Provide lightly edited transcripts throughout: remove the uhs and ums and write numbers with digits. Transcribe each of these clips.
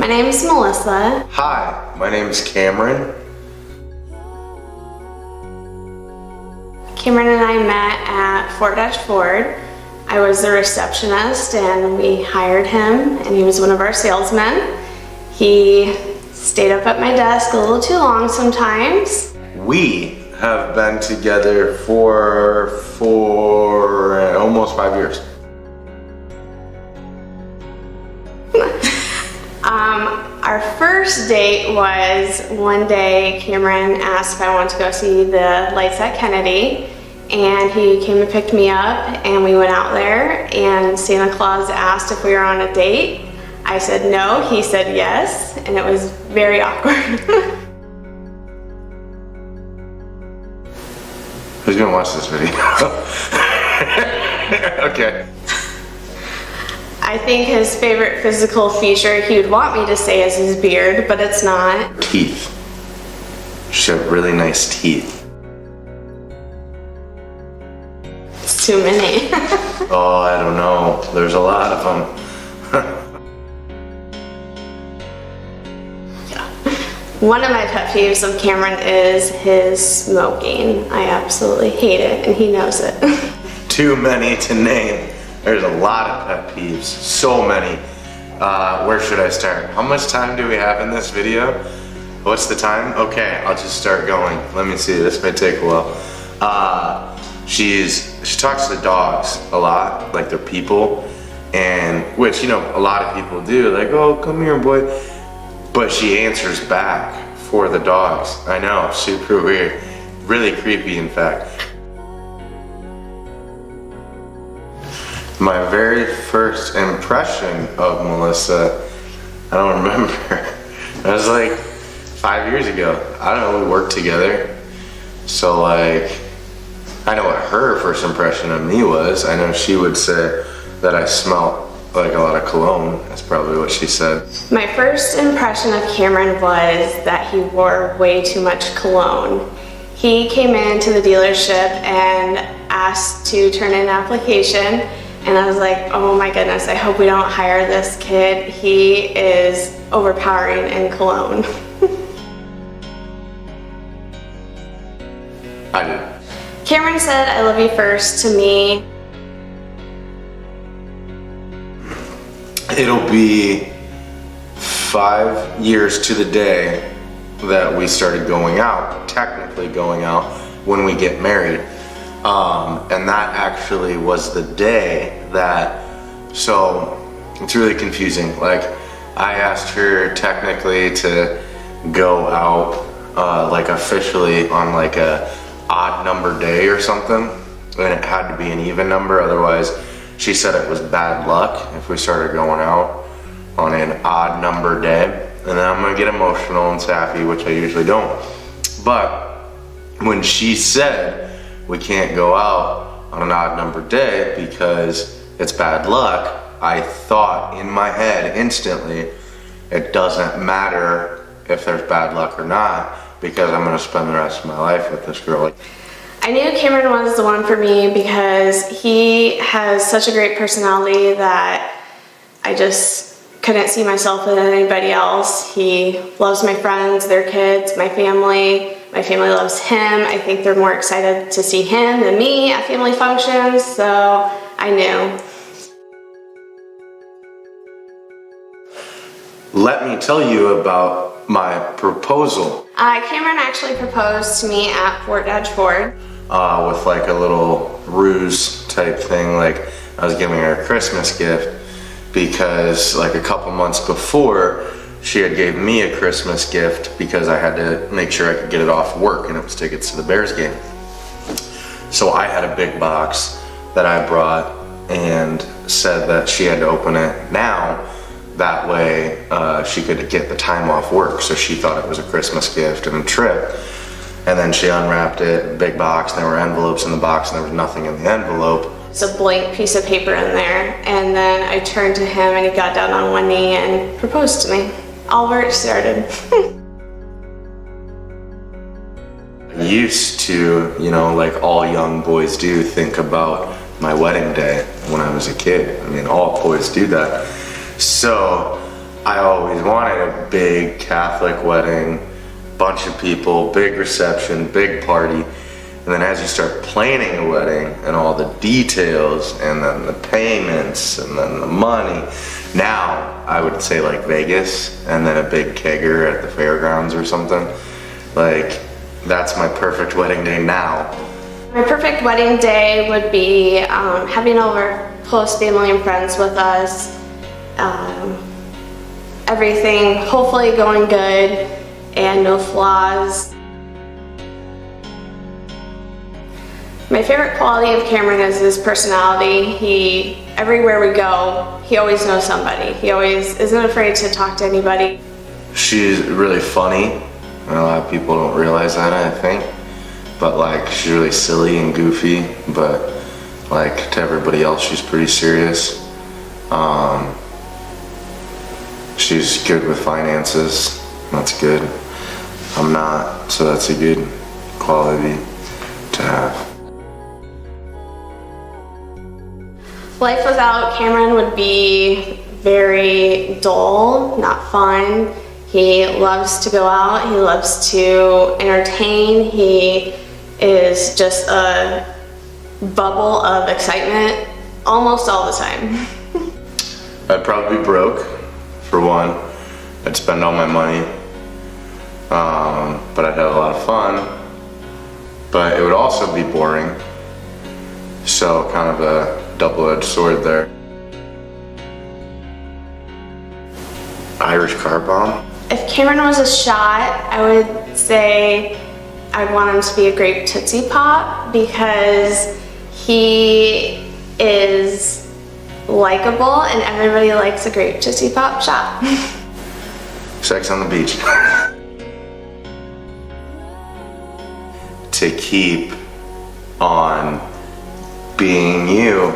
My name is Melissa. Hi, my name is Cameron. Cameron and I met at Fort Dodge Ford. I was the receptionist and we hired him, and he was one of our salesmen. He stayed up at my desk a little too long sometimes. We have been together for almost 5 years. Our first date was one day Cameron asked if I wanted to go see the lights at Kennedy, and he came and picked me up and we went out there, and Santa Claus asked if we were on a date. I said no, he said yes, and it was very awkward. Who's gonna watch this video? Okay. I think his favorite physical feature he would want me to say is his beard, but it's not. Teeth. She had really nice teeth. It's too many. Oh, I don't know. There's a lot of them. One of my pet peeves of Cameron is his smoking. I absolutely hate it, and he knows it. Too many to name. There's a lot of pet peeves. So many. Where should I start? How much time do we have in this video? What's the time? Okay, I'll just start going. Let me see. This may take a while. She talks to dogs a lot, like they're people, and which, you know, a lot of people do, like, oh, come here, boy. But she answers back for the dogs. I know, super weird. Really creepy, in fact. My very first impression of Melissa, I don't remember. It was like 5 years ago. I don't know, we worked together. So like, I know what her first impression of me was. I know she would say that I smelled like a lot of cologne. That's probably what she said. My first impression of Cameron was that he wore way too much cologne. He came into the dealership and asked to turn in an application, and I was like, oh my goodness, I hope we don't hire this kid. He is overpowering in cologne. I did. Cameron said, I love you first to me. It'll be 5 years to the day that we started going out, technically going out, when we get married. And that actually was the day that, so it's really confusing. Like, I asked her technically to go out like officially on like a odd number day or something, and it had to be an even number, otherwise she said it was bad luck if we started going out on an odd number day, and then I'm gonna get emotional and sappy, which I usually don't. But when she said we can't go out on an odd number day because it's bad luck, I thought in my head instantly, it doesn't matter if there's bad luck or not, because I'm gonna spend the rest of my life with this girl. I knew Cameron was the one for me because he has such a great personality that I just couldn't see myself with anybody else. He loves my friends, their kids, my family. My family loves him. I think they're more excited to see him than me at family functions, so I knew. Let me tell you about my proposal. Cameron actually proposed to me at Fort Dodge Ford. With like a little ruse type thing, like I was giving her a Christmas gift because like a couple months before she had gave me a Christmas gift because I had to make sure I could get it off work, and it was tickets to the Bears game. So I had a big box that I brought and said that she had to open it now. That way she could get the time off work. So she thought it was a Christmas gift and a trip. And then she unwrapped it, big box, and there were envelopes in the box, and there was nothing in the envelope. It's a blank piece of paper in there. And then I turned to him and he got down on one knee and proposed to me. All where it started. I used to, you know, like all young boys do, think about my wedding day when I was a kid. I mean, all boys do that. So I always wanted a big Catholic wedding, bunch of people, big reception, big party. And then as you start planning a wedding and all the details and then the payments and then the money, now I would say like Vegas and then a big kegger at the fairgrounds or something. Like, that's my perfect wedding day now. My perfect wedding day would be having over close family and friends with us. Everything hopefully going good and no flaws. My favorite quality of Cameron is his personality. Everywhere we go, he always knows somebody. He always isn't afraid to talk to anybody. She's really funny, and a lot of people don't realize that, I think. But like, she's really silly and goofy, but like to everybody else, she's pretty serious. She's good with finances. That's good. I'm not, so that's a good quality to have. Life without Cameron would be very dull, not fun. He loves to go out, he loves to entertain, he is just a bubble of excitement almost all the time. I'd probably be broke, for one. I'd spend all my money, but I'd have a lot of fun. But it would also be boring, so kind of a double-edged sword there. Irish car bomb? If Cameron was a shot, I would say I'd want him to be a grape Tootsie Pop because he is likable and everybody likes a grape Tootsie Pop shot. Sex on the beach. To keep on being you,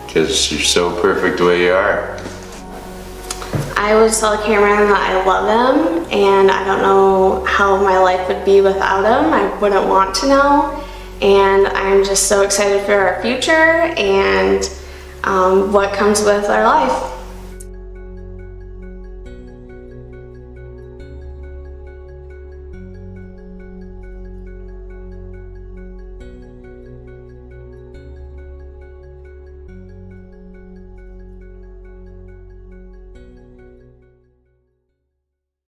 because you're so perfect the way you are. I would tell Cameron that I love him and I don't know how my life would be without him. I wouldn't want to know. And I'm just so excited for our future and what comes with our life.